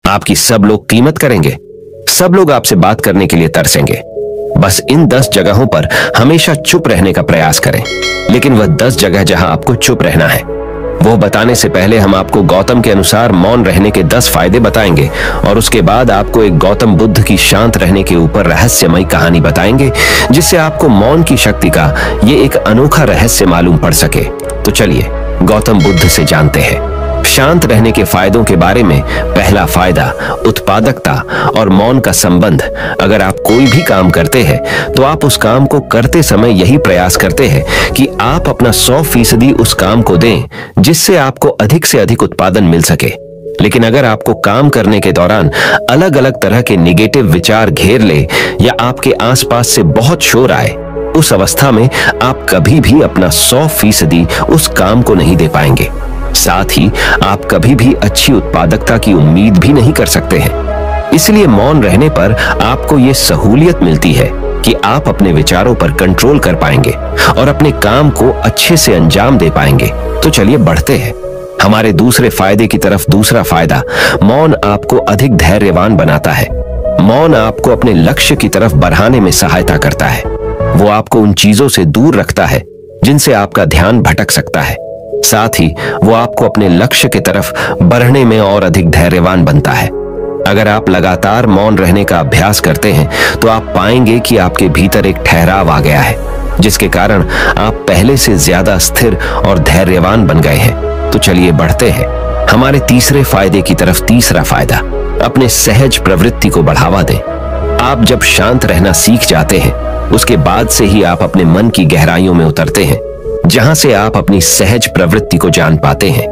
आपकी सब लोग कीमत करेंगे, सब लोग आपसे बात करने के लिए तरसेंगे। बस इन 10 जगहों पर हमेशा चुप रहने का प्रयास करें। लेकिन वह 10 जगह जहां आपको चुप रहना है, वो बताने से पहले हम आपको गौतम के अनुसार मौन रहने के 10 फायदे बताएंगे और उसके बाद आपको एक गौतम बुद्ध की शांत रहने के ऊपर रहस्यमयी कहानी बताएंगे, जिससे आपको मौन की शक्ति का ये एक अनोखा रहस्य मालूम पड़ सके। तो चलिए गौतम बुद्ध से जानते हैं शांत रहने के फायदों के बारे में। पहला फायदा, उत्पादकता और मौन का संबंध। अगर आप कोई भी काम करते हैं तो आप उस काम को करते समय यही प्रयास करते हैं कि आप अपना 100% उस काम को दें, जिससे आपको अधिक से अधिक उत्पादन मिल सके। लेकिन अगर आपको काम करने के दौरान अलग अलग तरह के निगेटिव विचार घेर ले या आपके आसपास से बहुत शोर आए, उस अवस्था में आप कभी भी अपना 100% उस काम को नहीं दे पाएंगे। साथ ही आप कभी भी अच्छी उत्पादकता की उम्मीद भी नहीं कर सकते हैं। इसलिए मौन रहने पर आपको यह सहूलियत मिलती है कि आप अपने विचारों पर कंट्रोल कर पाएंगे और अपने काम को अच्छे से अंजाम दे पाएंगे। तो चलिए बढ़ते हैं हमारे दूसरे फायदे की तरफ। दूसरा फायदा, मौन आपको अधिक धैर्यवान बनाता है। मौन आपको अपने लक्ष्य की तरफ बढ़ाने में सहायता करता है। वो आपको उन चीजों से दूर रखता है जिनसे आपका ध्यान भटक सकता है। साथ ही वो आपको अपने लक्ष्य की तरफ बढ़ने में और अधिक धैर्यवान बनता है। अगर आप लगातार मौन रहने का अभ्यास करते हैं तो आप पाएंगे कि आपके भीतर एक ठहराव आ गया है, जिसके कारण आप पहले से ज्यादा स्थिर और धैर्यवान बन गए हैं। तो चलिए बढ़ते हैं हमारे तीसरे फायदे की तरफ। तीसरा फायदा, अपने सहज प्रवृत्ति को बढ़ावा दें। आप जब शांत रहना सीख जाते हैं, उसके बाद से ही आप अपने मन की गहराइयों में उतरते हैं, जहां से आप अपनी सहज प्रवृत्ति को जान पाते हैं।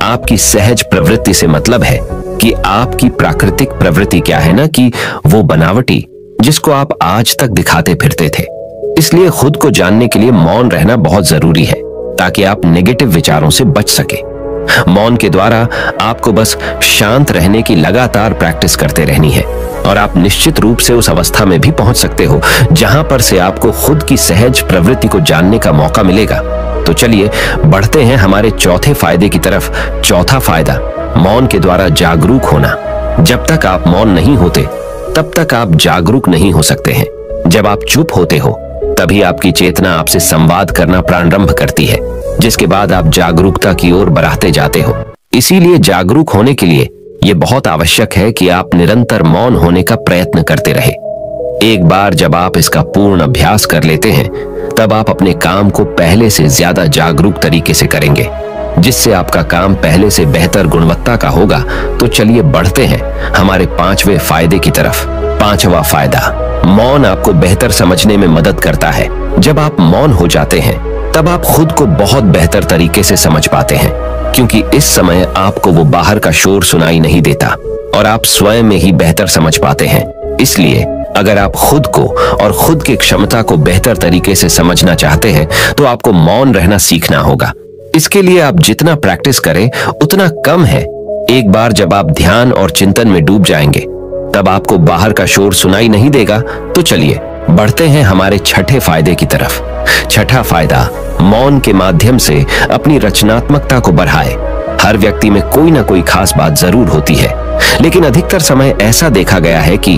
आपकी सहज प्रवृत्ति से मतलब है कि आपकी प्राकृतिक प्रवृत्ति क्या है ना, कि वो बनावटी जिसको आप आज तक दिखाते फिरते थे। इसलिए खुद को जानने के लिए मौन रहना बहुत जरूरी है, ताकि आप नेगेटिव विचारों से बच सके। मौन के द्वारा आपको बस शांत रहने की लगातार प्रैक्टिस करते रहनी है और आप निश्चित रूप से उस अवस्था में भी पहुंच सकते हो जहां पर से आपको खुद की सहज प्रवृत्ति को जानने का मौका मिलेगा। तो चलिए बढ़ते हैं हमारे चौथे फायदे की तरफ। चौथा फायदा, मौन के द्वारा जागरूक होना। जब तक आप मौन नहीं होते तब तक आप जागरूक नहीं हो सकते हैं। जब आप चुप होते हो तभी आपकी चेतना आपसे संवाद करना प्रारंभ करती है, जिसके बाद आप जागरूकता की ओर बढ़ाते जाते हो। इसीलिए जागरूक होने के लिए यह बहुत आवश्यक है कि आप निरंतर मौन होने का प्रयत्न करते रहे। एक बार जब आप इसका पूर्ण अभ्यास कर लेते हैं, तब आप अपने काम को पहले से ज्यादा जागरूक तरीके से करेंगे, जिससे आपका काम पहले से बेहतर गुणवत्ता का होगा। तो चलिए बढ़ते हैं हमारे 5वें फायदे की तरफ। 5वां फायदा, मौन आपको बेहतर समझने में मदद करता है। जब आप मौन हो जाते हैं तब आप खुद को बहुत बेहतर तरीके से समझ पाते हैं, क्योंकि इस समय आपको वो बाहर का शोर सुनाई नहीं देता और आप स्वयं में ही बेहतर समझ पाते हैं। इसलिए अगर आप खुद को और खुद की क्षमता को बेहतर तरीके से समझना चाहते हैं तो आपको मौन रहना सीखना होगा। इसके लिए आप जितना प्रैक्टिस करें उतना कम है। एक बार जब आप ध्यान और चिंतन में डूब जाएंगे तब आपको बाहर का शोर सुनाई नहीं देगा। तो चलिए बढ़ते हैं हमारे छठे फायदे की तरफ। छठा फायदा, मौन के माध्यम से अपनी रचनात्मकता को बढ़ाए। हर व्यक्ति में कोई ना कोई खास बात जरूर होती है, लेकिन अधिकतर समय ऐसा देखा गया है कि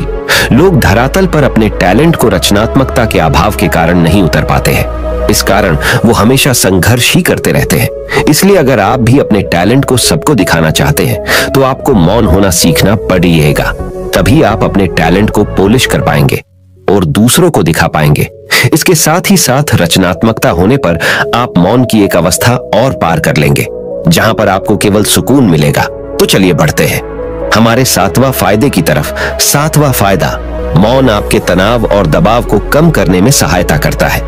लोग धरातल पर अपने टैलेंट को रचनात्मकता के अभाव के कारण नहीं उतर पाते हैं। इस कारण वो हमेशा संघर्ष ही करते रहते हैं। इसलिए अगर आप भी अपने टैलेंट को सबको दिखाना चाहते हैं तो आपको मौन होना सीखना पड़ेगा। तभी आप अपने टैलेंट को पॉलिश कर पाएंगे और दूसरों को दिखा पाएंगे। इसके साथ ही साथ रचनात्मकता होने पर आप मौन की एक अवस्था और पार कर लेंगे, जहां पर आपको केवल सुकून मिलेगा। तो चलिए बढ़ते हैं हमारे 7वां फायदे की तरफ। 7वां फायदा, मौन आपके तनाव और दबाव को कम करने में सहायता करता है।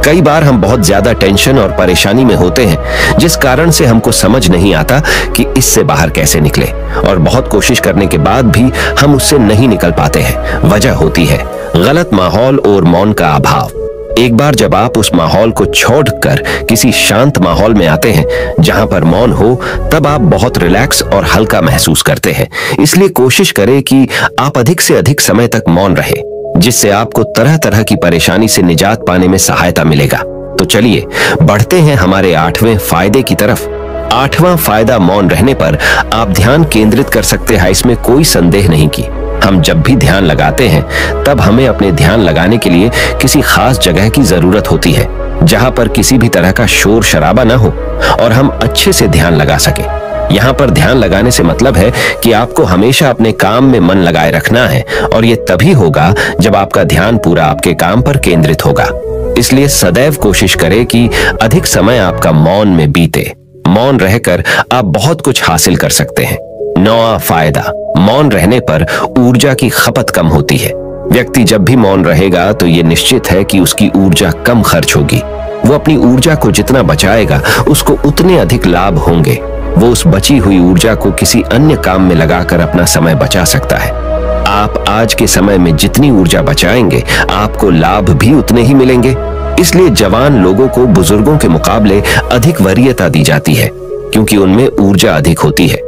कई बार हम बहुत ज्यादा टेंशन और परेशानी में होते हैं, जिस कारण से हमको समझ नहीं आता कि इससे बाहर कैसे निकले, और बहुत कोशिश करने के बाद भी हम उससे नहीं निकल पाते हैं। वजह होती है गलत माहौल और मौन का अभाव। एक बार जब आप उस माहौल को छोड़कर किसी शांत माहौल में आते हैं जहां पर मौन हो, तब आप बहुत रिलैक्स और हल्का महसूस करते हैं। इसलिए कोशिश करें कि आप अधिक से अधिक समय तक मौन रहे, जिससे आपको तरह तरह की परेशानी से निजात पाने में सहायता मिलेगा। तो चलिए बढ़ते हैं हमारे 8वें फायदे की तरफ। 8वां फायदा मौन रहने पर आप ध्यान केंद्रित कर सकते हैं, इसमें कोई संदेह नहीं कि हम जब भी ध्यान लगाते हैं तब हमें अपने ध्यान लगाने के लिए किसी खास जगह की जरूरत होती है जहां पर किसी भी तरह का शोर शराबा ना हो और हम अच्छे से ध्यान लगा सके। यहाँ पर ध्यान लगाने से मतलब है कि आपको हमेशा अपने काम में मन लगाए रखना है और ये तभी होगा जब आपका ध्यान पूरा आपके काम पर केंद्रित होगा। इसलिए सदैव कोशिश करें कि अधिक समय आपका मौन में बीते। मौन रहकर आप बहुत कुछ हासिल कर सकते हैं। 9वां फायदा, मौन रहने पर ऊर्जा की खपत कम होती है। व्यक्ति जब भी मौन रहेगा तो ये निश्चित है कि उसकी ऊर्जा कम खर्च होगी। वो अपनी ऊर्जा को जितना बचाएगा उसको उतने अधिक लाभ होंगे। वो उस बची हुई ऊर्जा को किसी अन्य काम में लगाकर अपना समय बचा सकता है। आप आज के समय में जितनी ऊर्जा बचाएंगे आपको लाभ भी उतने ही मिलेंगे। इसलिए जवान लोगों को बुजुर्गों के मुकाबले अधिक वरीयता दी जाती है क्योंकि उनमें ऊर्जा अधिक होती है।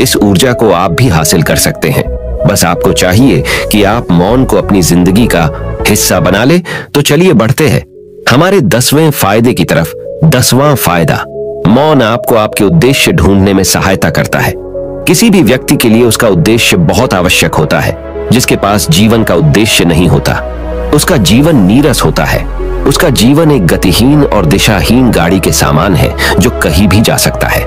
इस ऊर्जा को आप भी हासिल कर सकते हैं। बस आपको चाहिए कि आप मौन को अपनी जिंदगी का हिस्सा बना ले। तो चलिए बढ़ते हैं हमारे 10वें फायदे की तरफ। 10वां फायदा, मौन आपको आपके उद्देश्य ढूंढने में सहायता करता है। किसी भी व्यक्ति के लिए उसका उद्देश्य बहुत आवश्यक होता है। जिसके पास जीवन का उद्देश्य नहीं होता उसका जीवन नीरस होता है। उसका जीवन एक गतिहीन और दिशाहीन गाड़ी के समान है जो कहीं भी जा सकता है।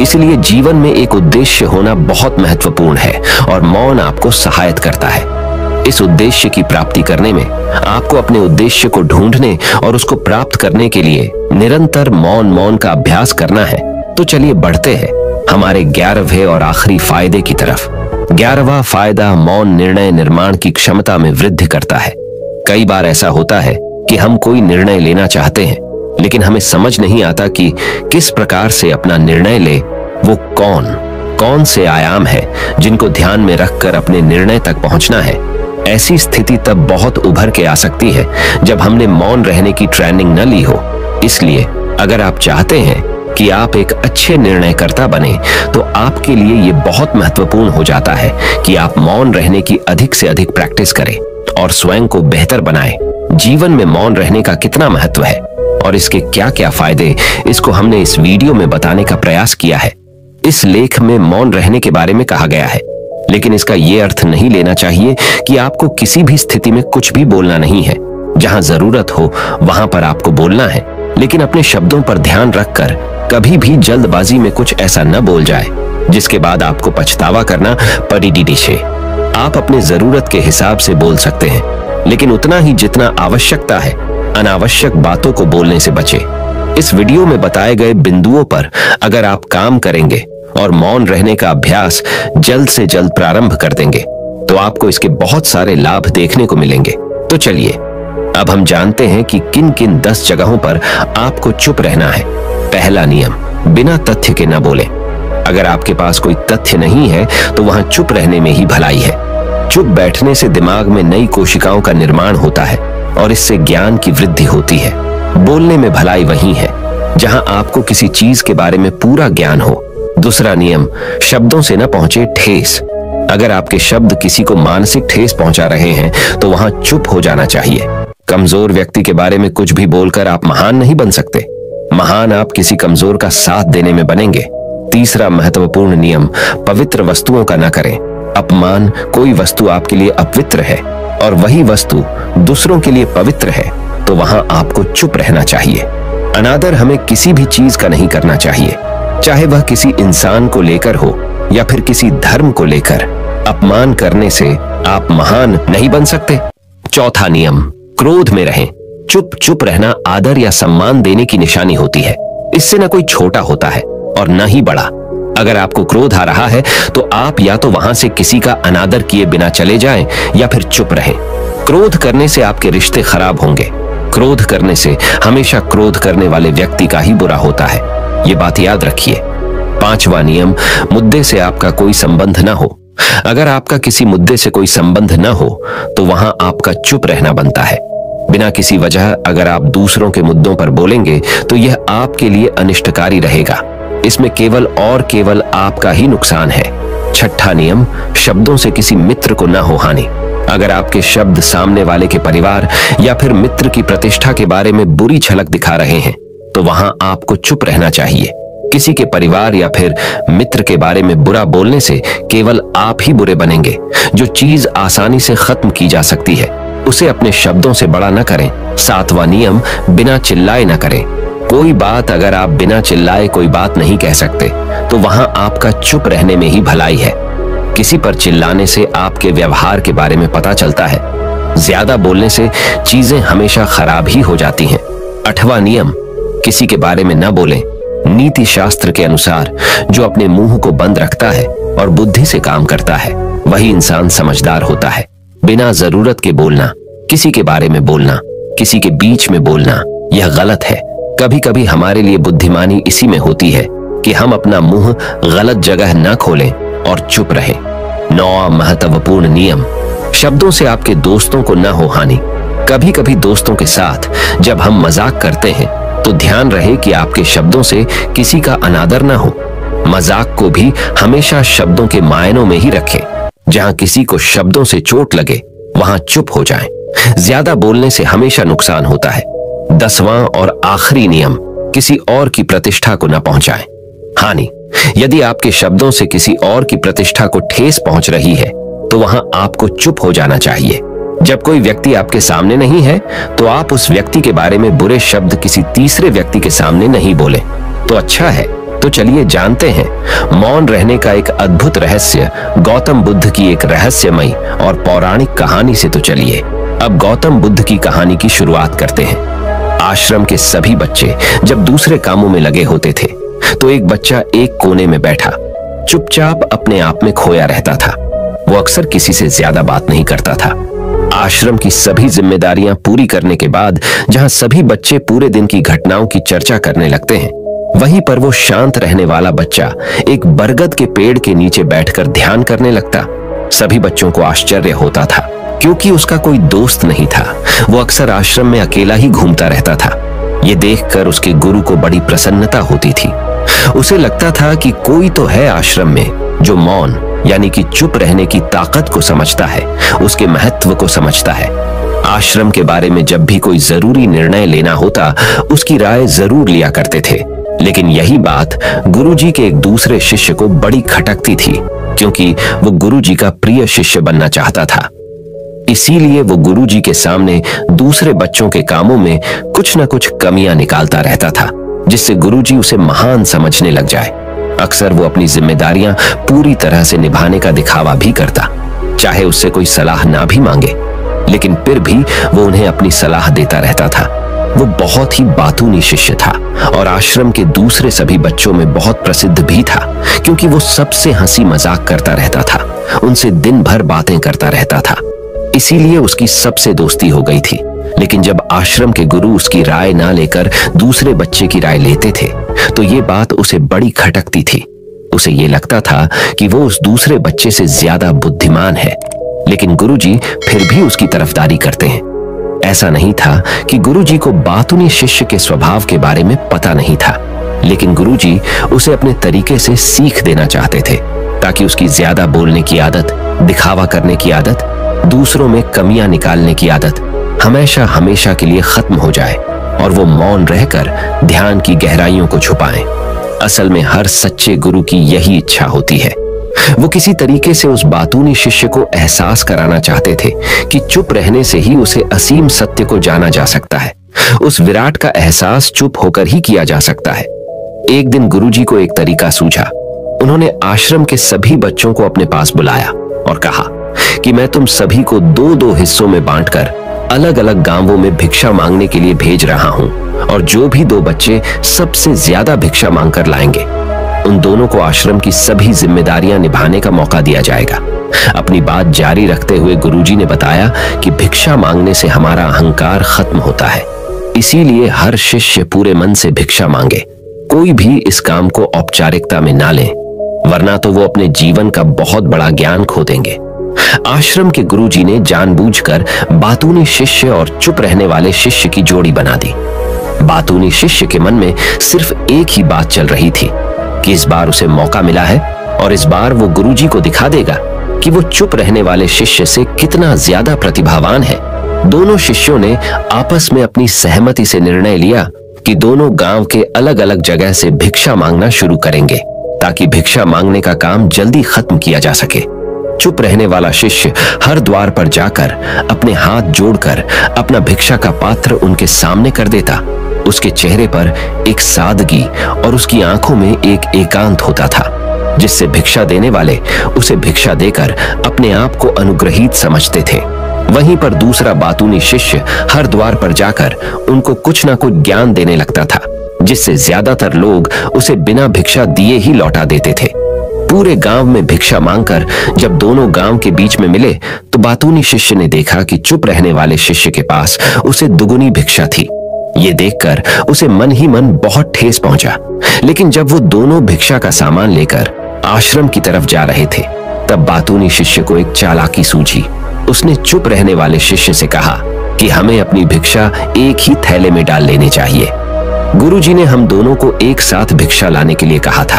इसलिए जीवन में एक उद्देश्य होना बहुत महत्वपूर्ण है और मौन आपको सहायता करता है। इस उद्देश्य की प्राप्ति करने में आपको अपने उद्देश्य को ढूंढने और उसको प्राप्त करने के लिए निरंतर मौन का अभ्यास करना है। तो चलिए बढ़ते हैं हमारे 11वें और आखिरी फायदे की तरफ। 11वां फायदा, मौन निर्णय निर्माण की क्षमता में वृद्धि करता है। कई बार ऐसा होता है कि हम कोई निर्णय लेना चाहते हैं लेकिन हमें समझ नहीं आता कि किस प्रकार से अपना निर्णय ले। वो कौन से आयाम है जिनको ध्यान में रखकर अपने निर्णय तक पहुंचना है। ऐसी स्थिति तब बहुत उभर के आ सकती है जब हमने मौन रहने की ट्रेनिंग न ली हो। इसलिए अगर आप चाहते हैं कि आप एक अच्छे निर्णयकर्ता बने तो आपके लिए ये बहुत महत्वपूर्ण हो जाता है कि आप मौन रहने की अधिक से अधिक प्रैक्टिस करें और स्वयं को बेहतर बनाएं। जीवन में मौन रहने का कितना महत्व है और इसके क्या क्या फायदे, इसको हमने इस वीडियो में बताने का प्रयास किया है। इस लेख में मौन रहने के बारे में कहा गया है लेकिन इसका यह अर्थ नहीं लेना चाहिए कि आपको किसी भी स्थिति में कुछ भी बोलना नहीं है। जहां जरूरत हो वहां पर आपको बोलना है लेकिन अपने शब्दों पर ध्यान रखकर कभी भी जल्दबाजी में कुछ ऐसा न बोल जाए जिसके बाद आपको पछतावा करना पड़े। आप अपने जरूरत के हिसाब से बोल सकते हैं लेकिन उतना ही जितना आवश्यकता है। अनावश्यक बातों को बोलने से बचें। इस वीडियो में बताए गए बिंदुओं पर अगर आप काम करेंगे और मौन रहने का अभ्यास जल्द से जल्द प्रारंभ कर देंगे तो आपको इसके बहुत सारे लाभ देखने को मिलेंगे। तो चलिए अब हम जानते हैं कि किन किन 10 जगहों पर आपको चुप रहना है। पहला नियम, बिना तथ्य के न बोलें। अगर आपके पास कोई तथ्य नहीं है तो वहां चुप रहने में ही भलाई है। चुप बैठने से दिमाग में नई कोशिकाओं का निर्माण होता है और इससे ज्ञान की वृद्धि होती है। बोलने में भलाई वही है जहां आपको किसी चीज के बारे में पूरा ज्ञान हो। दूसरा नियम, शब्दों से न पहुंचे ठेस। अगर आपके शब्द किसी को मानसिक ठेस पहुंचा रहे हैं तो वहां चुप हो जाना चाहिए। कमजोर व्यक्ति के बारे में कुछ भी बोलकर आप महान नहीं बन सकते। महान आप किसी कमजोर का साथ देने में बनेंगे। तीसरा महत्वपूर्ण नियम, पवित्र वस्तुओं का न करें। अपमान, कोई वस्तु आपके लिए अपवित्र है और वही वस्तु दूसरों के लिए पवित्र है तो वहां आपको चुप रहना चाहिए। अनादर हमें किसी भी चीज का नहीं करना चाहिए, चाहे वह किसी इंसान को लेकर हो या फिर किसी धर्म को लेकर। अपमान करने से आप महान नहीं बन सकते। चौथा नियम, क्रोध में रहें। चुप रहना आदर या सम्मान देने की निशानी होती है। इससे न कोई छोटा होता है और न ही बड़ा। अगर आपको क्रोध आ रहा है तो आप या तो वहां से किसी का अनादर किए बिना चले जाएं या फिर चुप रहें। क्रोध करने से आपके रिश्ते खराब होंगे। क्रोध करने से हमेशा क्रोध करने वाले व्यक्ति का ही बुरा होता है, ये बात याद रखिए। पांचवा नियम, मुद्दे से आपका कोई संबंध ना हो। अगर आपका किसी मुद्दे से कोई संबंध ना हो तो वहां आपका चुप रहना बनता है। बिना किसी वजह अगर आप दूसरों के मुद्दों पर बोलेंगे तो यह आपके लिए अनिष्टकारी रहेगा। इसमें केवल और केवल आपका ही नुकसान है। छठा नियम, शब्दों से किसी मित्र को ना हो हानि। अगर आपके शब्द सामने वाले के परिवार या फिर मित्र की प्रतिष्ठा के बारे में बुरी झलक दिखा रहे हैं तो वहां आपको चुप रहना चाहिए। किसी के परिवार या फिर मित्र के बारे में बुरा बोलने से केवल आप ही बुरे बनेंगे। जो चीज आसानी से खत्म की जा सकती है उसे अपने शब्दों से बड़ा न करें। 7वां नियम, बिना चिल्लाए न करें। कोई बात अगर आप बिना चिल्लाए कोई बात नहीं कह सकते तो वहां आपका चुप रहने में ही भलाई है। किसी पर चिल्लाने से आपके व्यवहार के बारे में पता चलता है। ज्यादा बोलने से चीजें हमेशा खराब ही हो जाती हैं। 8वां नियम, किसी के बारे में न बोलें। नीति शास्त्र के अनुसार जो अपने मुंह को बंद रखता है और बुद्धि से काम करता है वही इंसान समझदार होता है। बिना जरूरत के बोलना, किसी के बारे में बोलना, किसी के बीच में बोलना, यह गलत है। कभी कभी हमारे लिए बुद्धिमानी इसी में होती है कि हम अपना मुंह गलत जगह न खोलें और चुप रहें। 9वां महत्वपूर्ण नियम, शब्दों से आपके दोस्तों को न हो हानि। कभी कभी दोस्तों के साथ जब हम मजाक करते हैं तो ध्यान रहे कि आपके शब्दों से किसी का अनादर न हो। मजाक को भी हमेशा शब्दों के मायनों में ही रखें। जहां किसी को शब्दों से चोट लगे वहां चुप हो जाएं। ज्यादा बोलने से हमेशा नुकसान होता है। 10वां और आखिरी नियम, किसी और की प्रतिष्ठा को न पहुंचाएं। हानि, यदि आपके शब्दों से किसी और की प्रतिष्ठा को ठेस पहुंच रही है तो वहां आपको चुप हो जाना चाहिए। जब कोई व्यक्ति आपके सामने नहीं है तो आप उस व्यक्ति के बारे में बुरे शब्द किसी तीसरे व्यक्ति के सामने नहीं बोले तो अच्छा है। तो चलिए जानते हैं मौन रहने का एक अद्भुत रहस्य, गौतम बुद्ध की एक रहस्यमयी और पौराणिक कहानी से। तो चलिए अब गौतम बुद्ध की कहानी की शुरुआत करते हैं। आश्रम के सभी बच्चे जब दूसरे कामों में लगे होते थे तो एक बच्चा एक कोने में बैठा चुपचाप अपने आप में खोया रहता था। वो अक्सर किसी से ज्यादा बात नहीं करता था। आश्रम की सभी जिम्मेदारियां पूरी करने के बाद जहां सभी बच्चे पूरे दिन की घटनाओं की चर्चा करने लगते हैं, वहीं पर वो शांत रहने वाला बच्चा एक बरगद के पेड़ के नीचे बैठकर ध्यान करने लगता। सभी बच्चों को आश्चर्य होता था क्योंकि उसका कोई दोस्त नहीं था। वो अक्सर आश्रम में अकेला ही घूमता रहता था। ये देखकर उसके गुरु को बड़ी प्रसन्नता होती थी। उसे लगता था कि कोई तो है आश्रम में जो मौन यानी कि चुप रहने की ताकत को समझता है, उसके महत्व को समझता है। आश्रम के बारे में जब भी कोई जरूरी निर्णय लेना होता उसकी राय जरूर लिया करते थे। लेकिन यही बात गुरुजी के एक दूसरे शिष्य को बड़ी खटकती थी क्योंकि वो गुरुजी का प्रिय शिष्य बनना चाहता था। इसीलिए वो गुरुजी के सामने दूसरे बच्चों के कामों में कुछ न कुछ कमियां निकालता रहता था जिससे गुरुजी उसे महान समझने लग जाए। अक्सर वो अपनी जिम्मेदारियां पूरी तरह से निभाने का दिखावा भी करता, चाहे उससे कोई सलाह ना भी मांगे, लेकिन फिर भी वो उन्हें अपनी सलाह देता रहता था। वो बहुत ही बातूनी शिष्य था और आश्रम के दूसरे सभी बच्चों में बहुत प्रसिद्ध भी था क्योंकि वो सबसे हंसी मजाक करता रहता था, उनसे दिन भर बातें करता रहता था। इसीलिए उसकी सबसे दोस्ती हो गई थी। लेकिन जब आश्रम के गुरु उसकी राय ना लेकर दूसरे बच्चे की राय लेते थे तो ये बात उसे बड़ी खटकती थी। उसे ये लगता था कि वो उस दूसरे बच्चे से ज्यादा बुद्धिमान है, लेकिन गुरुजी फिर भी उसकी तरफदारी करते हैं। ऐसा नहीं था कि गुरुजी को बातूनी शिष्य के स्वभाव के बारे में पता नहीं था, लेकिन गुरुजी उसे अपने तरीके से सीख देना चाहते थे ताकि उसकी ज्यादा बोलने की आदत, दिखावा करने की आदत, दूसरों में कमियां निकालने की आदत हमेशा हमेशा के लिए खत्म हो जाए और वो मौन रहकर ध्यान की गहराइयों को छुपाएं। असल में हर सच्चे गुरु की यही इच्छा होती है। वो किसी तरीके से उस बातूनी शिष्य को एहसास कराना चाहते थे कि चुप रहने से ही उसे असीम सत्य को जाना जा सकता है। उस विराट का एहसास चुप होकर ही किया जा सकता है। एक दिन गुरुजी को एक तरीका सूझा। उन्होंने आश्रम के सभी बच्चों को अपने पास बुलाया और कहा कि मैं तुम सभी को दो दो हिस्सों में बांटकर अलग अलग गांवों में भिक्षा मांगने के लिए भेज रहा हूं और जो भी दो बच्चे सबसे ज्यादा भिक्षा मांगकर लाएंगे उन दोनों को आश्रम की सभी जिम्मेदारियां निभाने का मौका दिया जाएगा। अपनी बात जारी रखते हुए गुरुजी ने बताया कि भिक्षा मांगने से हमारा अहंकार खत्म होता है, इसीलिए हर शिष्य पूरे मन से भिक्षा मांगे। कोई भी इस काम को औपचारिकता में ना ले, वरना तो वो अपने जीवन का बहुत बड़ा ज्ञान खो देंगे। आश्रम के गुरुजी ने जानबूझकर बातूनी शिष्य और चुप रहने वाले शिष्य की जोड़ी बना दी। बातूनी शिष्य के मन में सिर्फ एक ही बात चल रही थी कि इस बार उसे मौका मिला है और इस बार वो गुरुजी को दिखा देगा कि वो चुप रहने वाले शिष्य से कितना ज्यादा प्रतिभावान है। दोनों शिष्यों ने आपस में अपनी सहमति से निर्णय लिया कि दोनों गांव के अलग अलग जगह से भिक्षा मांगना शुरू करेंगे ताकि भिक्षा मांगने का काम जल्दी खत्म किया जा सके। चुप रहने वाला शिष्य हर द्वार पर जाकर अपने हाथ जोड़कर अपना भिक्षा का पात्र उनके सामने कर देता। उसके चेहरे पर एक सादगी और उसकी आंखों में एक एकांत होता था, जिससे भिक्षा देने वाले उसे भिक्षा देकर अपने आप को अनुग्रहित समझते थे। वहीं पर दूसरा बातूनी शिष्य हर द्वार पर जाकर उनको कुछ ना कुछ ज्ञान देने लगता था, जिससे ज्यादातर लोग उसे बिना भिक्षा दिए ही लौटा देते थे। पूरे गांव में भिक्षा मांगकर जब दोनों गांव के बीच में मिले तो बातूनी शिष्य ने देखा कि चुप रहने वाले शिष्य के पास उसे दुगुनी भिक्षा थी। ये देखकर उसे मन ही मन बहुत ठेस पहुंचा। लेकिन जब वो दोनों भिक्षा का सामान लेकर आश्रम की तरफ जा रहे थे तब बातूनी शिष्य को एक चालाकी सूझी। उसने चुप रहने वाले शिष्य से कहा कि हमें अपनी भिक्षा एक ही थैले में डाल लेनी चाहिए। गुरुजी ने हम दोनों को एक साथ भिक्षा लाने के लिए कहा था।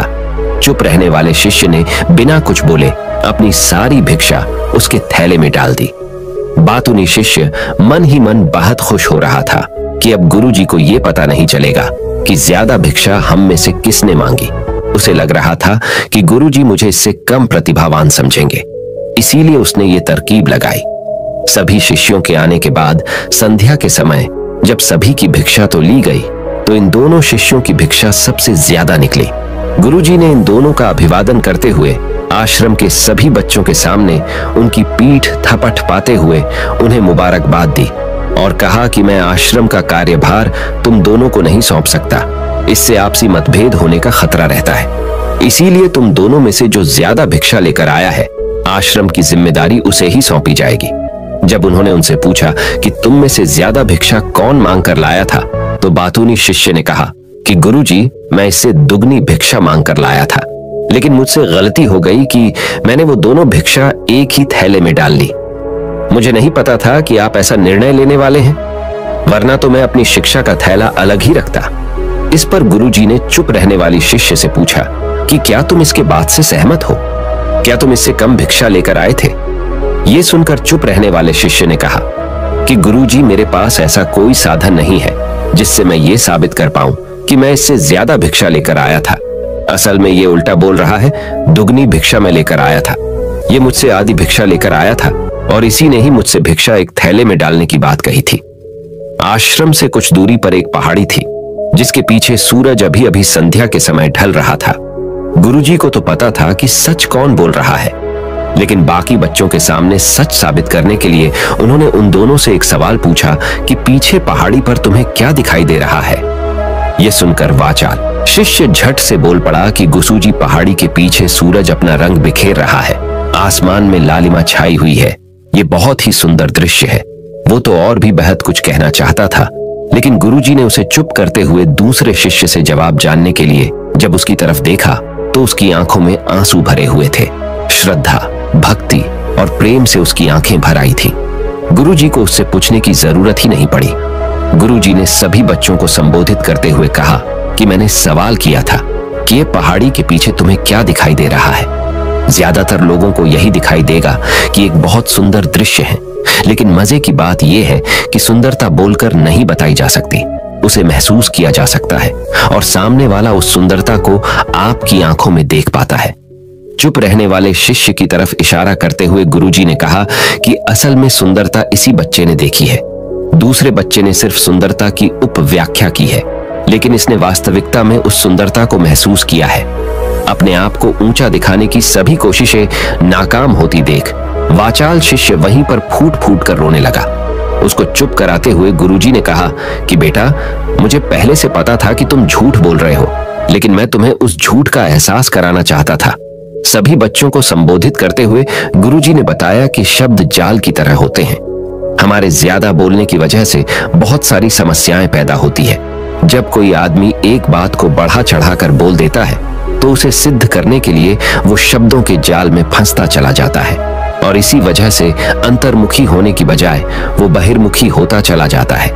चुप रहने वाले शिष्य ने बिना कुछ बोले अपनी सारी भिक्षा उसके थैले में डाल दी। बातूनी शिष्य मन ही मन बहुत खुश हो रहा था कि अब गुरुजी को यह पता नहीं चलेगा कि ज्यादा भिक्षा हम में से किसने मांगी। उसे लग रहा था कि गुरुजी मुझे इससे कम प्रतिभावान समझेंगे, इसीलिए उसने ये तरकीब लगाई। सभी शिष्यों के आने के बाद संध्या के समय जब सभी की भिक्षा तो ली गई तो इन दोनों शिष्यों की भिक्षा सबसे ज्यादा निकली। गुरुजी ने इन दोनों का अभिवादन करते हुए आश्रम के सभी बच्चों के सामने उनकी पीठ थपथ पाते हुए उन्हें मुबारकबाद दी और कहा कि मैं आश्रम का कार्यभार तुम दोनों को नहीं सौंप सकता, इससे आपसी मतभेद होने का खतरा रहता है। इसीलिए तुम दोनों में से जो ज्यादा भिक्षा लेकर आया है आश्रम की जिम्मेदारी उसे ही सौंपी जाएगी। जब उन्होंने उनसे पूछा कि तुम में से ज्यादा भिक्षा कौन मांग कर लाया था तो बातूनी शिष्य ने कहा कि गुरुजी मैं इससे दुगनी भिक्षा मांग कर लाया था, लेकिन मुझसे गलती हो गई कि मैंने वो दोनों भिक्षा एक ही थैले में डाल ली। मुझे नहीं पता था कि आप ऐसा निर्णय लेने वाले हैं, वरना तो मैं अपनी शिक्षा का थैला अलग ही रखता। इस पर गुरुजी ने चुप रहने वाली शिष्य से पूछा कि क्या तुम इसके बात से सहमत हो? क्या तुम इससे कम भिक्षा लेकर आए थे? ये सुनकर चुप रहने वाले शिष्य ने कहा कि गुरुजी मेरे पास ऐसा कोई साधन नहीं है जिससे मैं ये साबित कर पाऊं कि मैं इससे ज्यादा भिक्षा लेकर आया था। असल में ये उल्टा बोल रहा है, दुगनी भिक्षा मैं लेकर आया था। ये मुझसे आधी भिक्षा लेकर आया था और इसी ने ही मुझसे भिक्षा एक थैले में डालने की बात कही थी। आश्रम से कुछ दूरी पर एक पहाड़ी थी जिसके पीछे सूरज अभी अभी संध्या के समय ढल रहा था। गुरुजी को तो पता था कि सच कौन बोल रहा है, लेकिन बाकी बच्चों के सामने सच साबित करने के लिए उन्होंने उन दोनों से एक सवाल पूछा कि पीछे पहाड़ी पर तुम्हें क्या दिखाई दे रहा है? यह सुनकर वाचाल शिष्य झट से बोल पड़ा कि गुसूजी पहाड़ी के पीछे सूरज अपना रंग बिखेर रहा है, आसमान में लालिमा छाई हुई है, ये बहुत ही सुंदर दृश्य है। वो तो और भी बहुत कुछ कहना चाहता था, लेकिन गुरुजी ने उसे चुप करते हुए दूसरे शिष्य से जवाब जानने के लिए जब उसकी तरफ देखा तो उसकी आंखों में आंसू भरे हुए थे। श्रद्धा, भक्ति और प्रेम से उसकी आंखें भर आई थी। गुरुजी को उससे पूछने की जरूरत ही नहीं पड़ी। गुरुजी ने सभी बच्चों को संबोधित करते हुए कहा कि मैंने सवाल किया था कि ये पहाड़ी के पीछे तुम्हें क्या दिखाई दे रहा है? ज्यादातर लोगों को यही दिखाई देगा कि एक बहुत सुंदर दृश्य है, लेकिन मजे की बात यह है कि सुंदरता बोलकर नहीं बताई जा सकती, उसे महसूस किया जा सकता है और सामने वाला उस सुंदरता को आपकी आंखों में देख पाता है। चुप रहने वाले शिष्य की तरफ इशारा करते हुए गुरुजी ने कहा कि असल में सुंदरता इसी बच्चे ने देखी है। दूसरे बच्चे ने सिर्फ सुंदरता की उपव्याख्या की है, लेकिन इसने वास्तविकता में उस सुंदरता को महसूस किया है। अपने आप को ऊंचा दिखाने की सभी कोशिशें नाकाम होती देख वाचाल शिष्य वहीं पर फूट फूट कर रोने लगा। उसको चुप कराते हुए गुरुजी ने कहा कि बेटा, मुझे पहले से पता था कि तुम झूठ बोल रहे हो, लेकिन मैं तुम्हें उस झूठ का एहसास कराना चाहता था। सभी बच्चों को संबोधित करते हुए गुरुजी ने बताया कि शब्द जाल की तरह होते हैं। हमारे ज्यादा बोलने की वजह से बहुत सारी समस्याएं पैदा होती है। जब कोई आदमी एक बात को बढ़ा चढ़ाकर बोल देता है तो उसे सिद्ध करने के लिए वो शब्दों के जाल में फंसता चला जाता है और इसी वजह से अंतर्मुखी होने की बजाय वो बहिर्मुखी होता चला जाता है।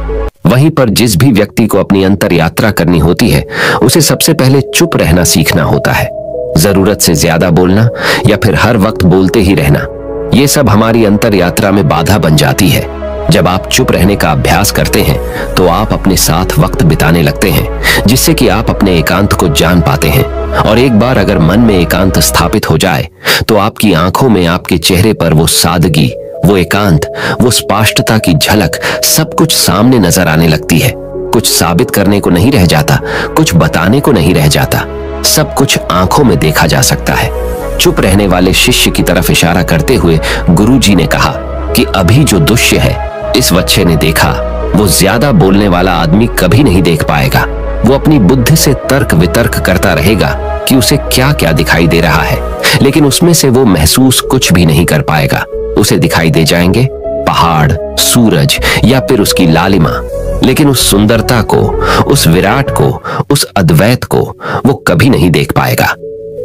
वहीं पर जिस भी व्यक्ति को अपनी अंतर यात्रा करनी होती है उसे सबसे पहले चुप रहना सीखना होता है। जरूरत से ज्यादा बोलना या फिर हर वक्त बोलते ही रहना, ये सब हमारी अंतर यात्रा में बाधा बन जाती है। जब आप चुप रहने का अभ्यास करते हैं तो आप अपने साथ वक्त बिताने लगते हैं, जिससे कि आप अपने एकांत को जान पाते हैं। और एक बार अगर मन में एकांत स्थापित हो जाए तो आपकी आंखों में, आपके चेहरे पर वो सादगी, वो एकांत, वो स्पष्टता की झलक, सब कुछ सामने नजर आने लगती है। कुछ साबित करने को नहीं रह जाता, कुछ बताने को नहीं रह जाता, सब कुछ आंखों में देखा जा सकता है। चुप रहने वाले शिष्य की तरफ इशारा करते हुए गुरुजी ने कहा कि अभी जो दृश्य है इस बच्चे ने देखा, वो ज्यादा बोलने वाला आदमी कभी नहीं देख पाएगा। वो अपनी बुद्धि से तर्क वितर्क करता रहेगा कि उसे क्या क्या दिखाई दे रहा है, लेकिन उसमें से वो महसूस कुछ भी नहीं कर पाएगा। उसे दिखाई दे जाएंगे पहाड़, सूरज या फिर उसकी लालिमा, लेकिन उस सुंदरता को, उस विराट को, उस अद्वैत को वो कभी नहीं देख पाएगा।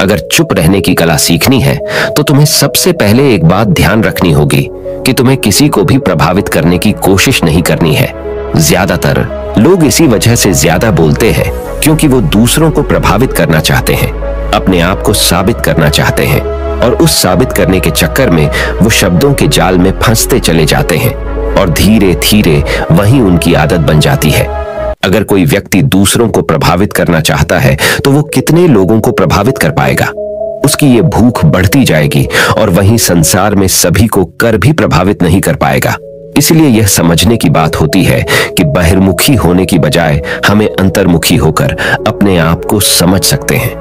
अगर चुप रहने की कला सीखनी है तो तुम्हें सबसे पहले एक बात ध्यान रखनी होगी कि तुम्हें किसी को भी प्रभावित करने की कोशिश नहीं करनी है। ज्यादातर लोग इसी वजह से ज्यादा बोलते हैं क्योंकि वो दूसरों को प्रभावित करना चाहते हैं, अपने आप को साबित करना चाहते हैं, और उस साबित करने के चक्कर में वो शब्दों के जाल में फंसते चले जाते हैं और धीरे धीरे वही उनकी आदत बन जाती है। अगर कोई व्यक्ति दूसरों को प्रभावित करना चाहता है तो वो कितने लोगों को प्रभावित कर पाएगा? उसकी ये भूख बढ़ती जाएगी और वहीं संसार में सभी को कर भी प्रभावित नहीं कर पाएगा। इसलिए यह समझने की बात होती है कि बहिर्मुखी होने की बजाय हमें अंतर्मुखी होकर अपने आप को समझ सकते हैं।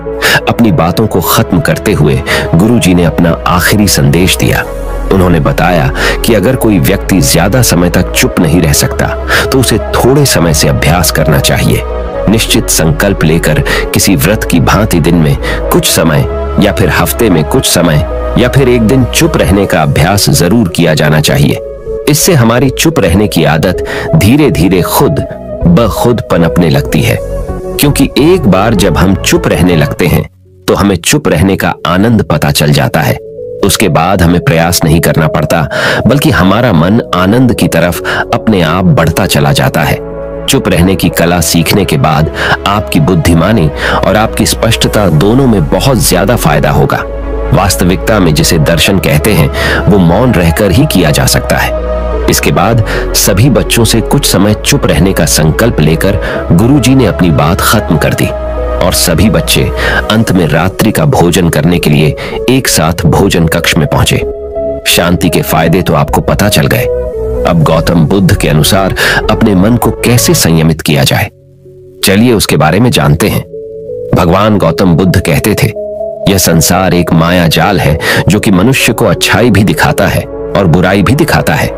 अपनी बातों को खत्म करते हुए गुरुजी ने अपना आखिरी संदेश दिया। उन्होंने बताया कि अगर कोई व्यक्ति ज्यादा समय तक चुप नहीं रह सकता तो उसे थोड़े समय से अभ्यास करना चाहिए। निश्चित संकल्प लेकर किसी व्रत की भांति दिन में कुछ समय या फिर हफ्ते में कुछ समय या फिर एक दिन चुप रहने का अभ्यास जरूर किया जाना चाहिए। इससे हमारी चुप रहने की आदत धीरे धीरे खुद ब खुद पनपने लगती है, क्योंकि एक बार जब हम चुप रहने लगते हैं तो हमें चुप रहने का आनंद पता चल जाता है। उसके बाद हमें प्रयास नहीं करना पड़ता, बल्कि हमारा मन आनंद की तरफ अपने आप बढ़ता चला जाता है। चुप रहने की कला सीखने के बाद आपकी बुद्धिमानी और आपकी स्पष्टता दोनों में बहुत ज्यादा फायदा होगा। वास्तविकता में जिसे दर्शन कहते हैं वो मौन रहकर ही किया जा सकता है। इसके बाद सभी बच्चों से कुछ समय चुप रहने का संकल्प लेकर गुरुजी ने अपनी बात खत्म कर दी और सभी बच्चे अंत में रात्रि का भोजन करने के लिए एक साथ भोजन कक्ष में पहुंचे। शांति के फायदे तो आपको पता चल गए। अब गौतम बुद्ध के अनुसार अपने मन को कैसे संयमित किया जाए, चलिए उसके बारे में जानते हैं। भगवान गौतम बुद्ध कहते थे, यह संसार एक माया जाल है जो कि मनुष्य को अच्छाई भी दिखाता है और बुराई भी दिखाता है।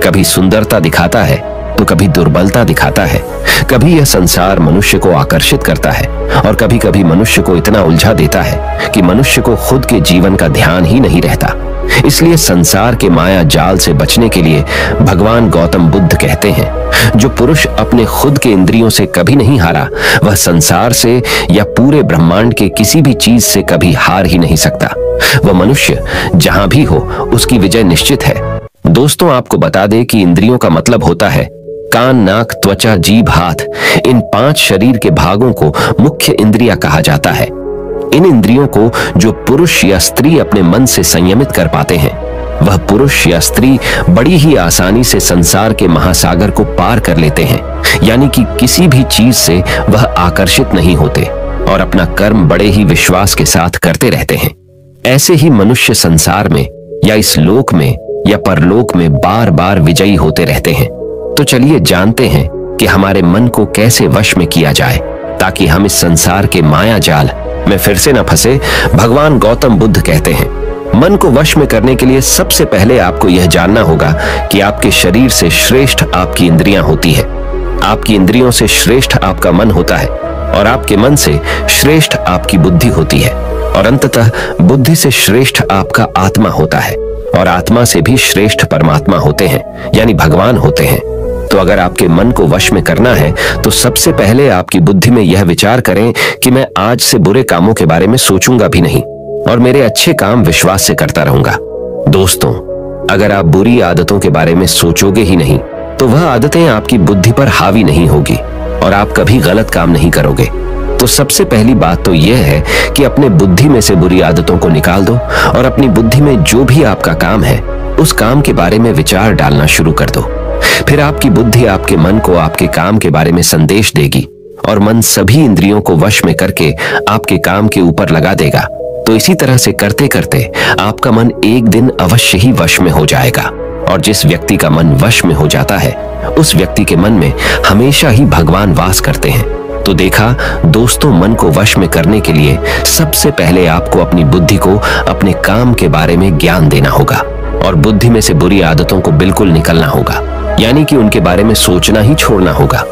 कभी सुंदरता दिखाता है तो कभी दुर्बलता दिखाता है। कभी यह संसार मनुष्य को आकर्षित करता है और कभी कभी मनुष्य को इतना उलझा देता है कि मनुष्य को खुद के जीवन का ध्यान ही नहीं रहता। इसलिए संसार के माया जाल से बचने के लिए भगवान गौतम बुद्ध कहते हैं, जो पुरुष अपने खुद के इंद्रियों से कभी नहीं हारा, वह संसार से या पूरे ब्रह्मांड के किसी भी चीज से कभी हार ही नहीं सकता। वह मनुष्य जहां भी हो उसकी विजय निश्चित है। दोस्तों, आपको बता दें कि इंद्रियों का मतलब होता है कान, नाक, त्वचा, जीभ, हाथ। इन 5 शरीर के भागों को मुख्य इंद्रियां कहा जाता है। इन इंद्रियों को जो पुरुष या स्त्री अपने मन से संयमित कर पाते हैं, वह पुरुष या स्त्री बड़ी ही आसानी से संसार के महासागर को पार कर लेते हैं। यानी कि किसी भी चीज से वह आकर्षित नहीं होते और अपना कर्म बड़े ही विश्वास के साथ करते रहते हैं। ऐसे ही मनुष्य संसार में या इस लोक में या परलोक में बार बार विजयी होते रहते हैं। तो चलिए जानते हैं कि हमारे मन को कैसे वश में किया जाए ताकि हम इस संसार के माया जाल में फिर से न फंसे। भगवान गौतम बुद्ध कहते हैं, मन को वश में करने के लिए सबसे पहले आपको यह जानना होगा कि आपके शरीर से श्रेष्ठ आपकी इंद्रियां होती है। आपकी इंद्रियों से श्रेष्ठ आपका मन होता है और आपके मन से श्रेष्ठ आपकी बुद्धि होती है और अंततः बुद्धि से श्रेष्ठ आपका आत्मा होता है और आत्मा से भी श्रेष्ठ परमात्मा होते हैं, यानी भगवान होते हैं। तो अगर आपके मन को वश में करना है तो सबसे पहले आपकी बुद्धि में यह विचार करें कि मैं आज से बुरे कामों के बारे में सोचूंगा भी नहीं और मेरे अच्छे काम विश्वास से करता रहूंगा। दोस्तों, अगर आप बुरी आदतों के बारे में सोचोगे ही नहीं तो वह आदतें आपकी बुद्धि पर हावी नहीं होगी और आप कभी गलत काम नहीं करोगे। तो सबसे पहली बात तो यह है कि अपने बुद्धि में से बुरी आदतों को निकाल दो और अपनी बुद्धि में जो भी आपका काम है उस काम के बारे में विचार डालना शुरू कर दो। फिर आपकी बुद्धि आपके मन को आपके काम के बारे में संदेश देगी और मन सभी इंद्रियों को वश में करके आपके काम के ऊपर लगा देगा। तो इसी तरह से करते करते आपका मन एक दिन अवश्य ही वश में हो जाएगा। और जिस व्यक्ति का मन वश में हो जाता है उस व्यक्ति के मन में हमेशा ही भगवान वास करते हैं। तो देखा दोस्तों, मन को वश में करने के लिए सबसे पहले आपको अपनी बुद्धि को अपने काम के बारे में ज्ञान देना होगा और बुद्धि में से बुरी आदतों को बिल्कुल निकलना होगा, यानी कि उनके बारे में सोचना ही छोड़ना होगा।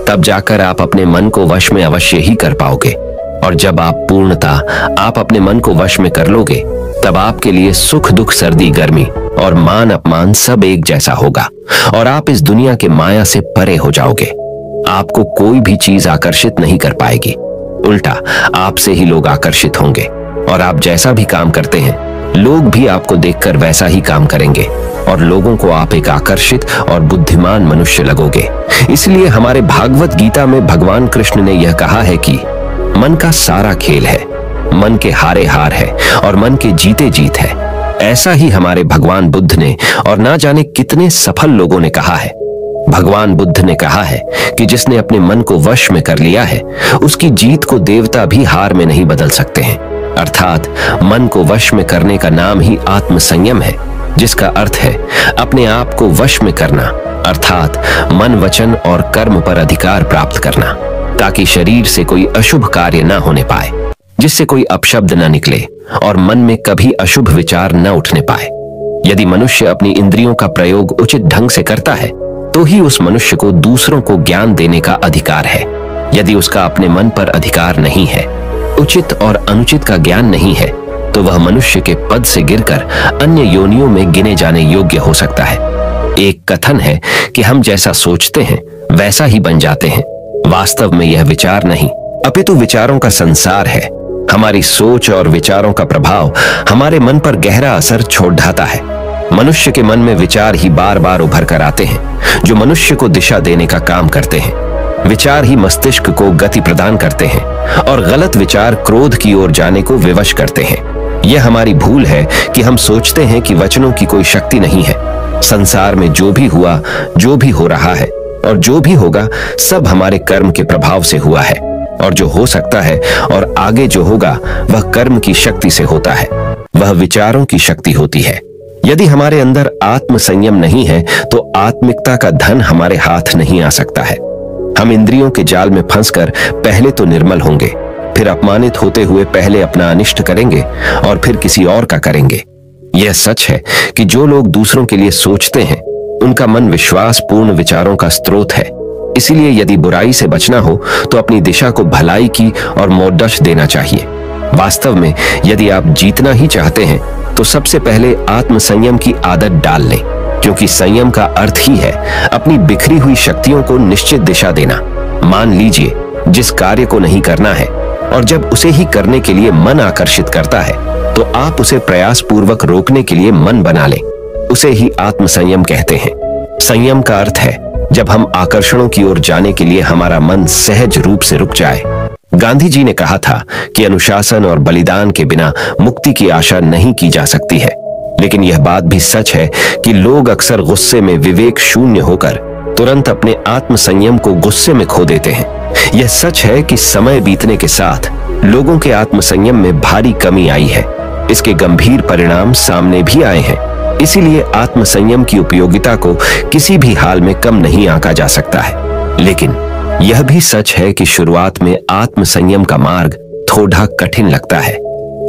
तब जाकर आप अपने मन को वश में अवश्य ही कर पाओगे। और जब आप पूर्णतः आप अपने मन को वश में कर लोगे तब आपके लिए सुख दुख सर्दी गर्मी और मान अपमान सब एक जैसा होगा और आप इस दुनिया के माया से परे हो जाओगे। आपको कोई भी चीज आकर्षित नहीं कर पाएगी, उल्टा आपसे ही लोग आकर्षित होंगे और आप जैसा भी काम करते हैं लोग भी आपको देखकर वैसा ही काम करेंगे और लोगों को आप एक आकर्षित और बुद्धिमान मनुष्य लगोगे। इसलिए हमारे भागवत गीता में भगवान कृष्ण ने यह कहा है कि मन का सारा खेल है, मन के हारे हार है और मन के जीते जीत है। ऐसा ही हमारे भगवान बुद्ध ने और ना जाने कितने सफल लोगों ने कहा है। भगवान बुद्ध ने कहा है कि जिसने अपने मन को वश में कर लिया है उसकी जीत को देवता भी हार में नहीं बदल सकते हैं। अर्थात मन को वश में करने का नाम ही आत्म संयम है, जिसका अर्थ है अपने आप को वश में करना, अर्थात मन वचन और कर्म पर अधिकार प्राप्त करना, ताकि शरीर से कोई अशुभ कार्य न होने पाए, जिससे कोई अपशब्द न निकले और मन में कभी अशुभ विचार न उठने पाए। यदि मनुष्य अपनी इंद्रियों का प्रयोग उचित ढंग से करता है तो ही उस मनुष्य को दूसरों को ज्ञान देने का अधिकार है। यदि उसका अपने मन पर अधिकार नहीं है, उचित और अनुचित का ज्ञान नहीं है, तो वह मनुष्य के पद से गिरकर अन्य योनियों में गिने जाने योग्य हो सकता है। एक कथन है कि हम जैसा सोचते हैं वैसा ही बन जाते हैं। वास्तव में यह विचार नहीं अपितु विचारों का संसार है। हमारी सोच और विचारों का प्रभाव हमारे मन पर गहरा असर छोड़ जाता है। मनुष्य के मन में विचार ही बार बार उभर कर आते हैं जो मनुष्य को दिशा देने का काम करते हैं। विचार ही मस्तिष्क को गति प्रदान करते हैं और गलत विचार क्रोध की ओर जाने को विवश करते हैं। यह हमारी भूल है कि हम सोचते हैं कि वचनों की कोई शक्ति नहीं है। संसार में जो भी हुआ, जो भी हो रहा है और जो भी होगा सब हमारे कर्म के प्रभाव से हुआ है, और जो हो सकता है और आगे जो होगा वह कर्म की शक्ति से होता है, वह विचारों की शक्ति होती है। यदि हमारे अंदर आत्म संयम नहीं है तो आत्मिकता का धन हमारे हाथ नहीं आ सकता है। हम इंद्रियों के जाल में फंसकर पहले तो निर्मल होंगे, फिर अपमानित होते हुए पहले अपना अनिष्ट करेंगे और फिर किसी और का करेंगे। यह सच है कि जो लोग दूसरों के लिए सोचते हैं उनका मन विश्वास पूर्ण विचारों का स्रोत है। इसीलिए यदि बुराई से बचना हो तो अपनी दिशा को भलाई की और मोड़दश देना चाहिए। वास्तव में यदि आप जीतना ही चाहते हैं तो सबसे पहले आत्म संयम की आदत डाल लें, क्योंकि संयम का अर्थ ही है अपनी बिखरी हुई शक्तियों को निश्चित दिशा देना। मान लीजिए जिस कार्य को नहीं करना है और जब उसे ही करने के लिए मन आकर्षित करता है तो आप उसे प्रयास पूर्वक रोकने के लिए मन बना लें। उसे ही आत्म संयम कहते हैं। संयम का अर्थ है जब हम आकर्षणों की ओर जाने के लिए हमारा मन सहज रूप से रुक जाए। गांधी जी ने कहा था कि अनुशासन और बलिदान के बिना मुक्ति की आशा नहीं की जा सकती है। लेकिन यह बात भी सच है कि लोग अक्सर गुस्से में विवेक शून्य होकर तुरंत अपने आत्म संयम को गुस्से में खो देते हैं। यह सच है कि समय बीतने के साथ लोगों के आत्म संयम में भारी कमी आई है। इसके गंभीर परिणाम सामने भी आए हैं। इसीलिए आत्म संयम की उपयोगिता को किसी भी हाल में कम नहीं आंका जा सकता है। लेकिन यह भी सच है कि शुरुआत में आत्म संयम का मार्ग थोड़ा कठिन लगता है।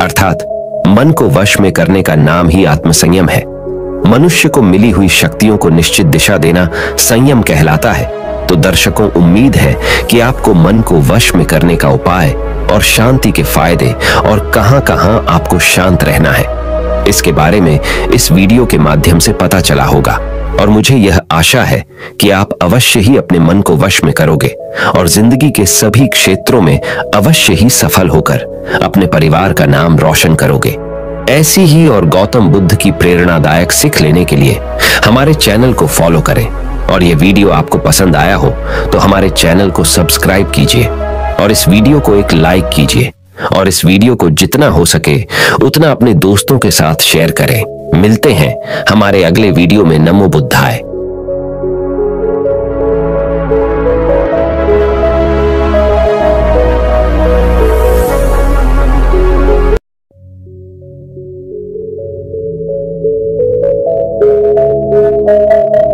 अर्थात मन को वश में करने का नाम ही आत्म संयम है। मनुष्य को मिली हुई शक्तियों को निश्चित दिशा देना संयम कहलाता है। तो दर्शकों, उम्मीद है कि आपको मन को वश में करने का उपाय और शांति के फायदे और कहां-कहां आपको शांत रहना है इसके बारे में इस वीडियो के माध्यम से पता चला होगा। और मुझे यह आशा है कि आप अवश्य ही अपने मन को वश में करोगे और जिंदगी के सभी क्षेत्रों में अवश्य ही सफल होकर अपने परिवार का नाम रोशन करोगे। ऐसी ही और गौतम बुद्ध की प्रेरणादायक सीख लेने के लिए हमारे चैनल को फॉलो करें। और यह वीडियो आपको पसंद आया हो तो हमारे चैनल को सब्सक्राइब कीजिए और इस वीडियो को एक लाइक कीजिए और इस वीडियो को जितना हो सके उतना अपने दोस्तों के साथ शेयर करें। मिलते हैं हमारे अगले वीडियो में। नमो बुद्धाय। हैं।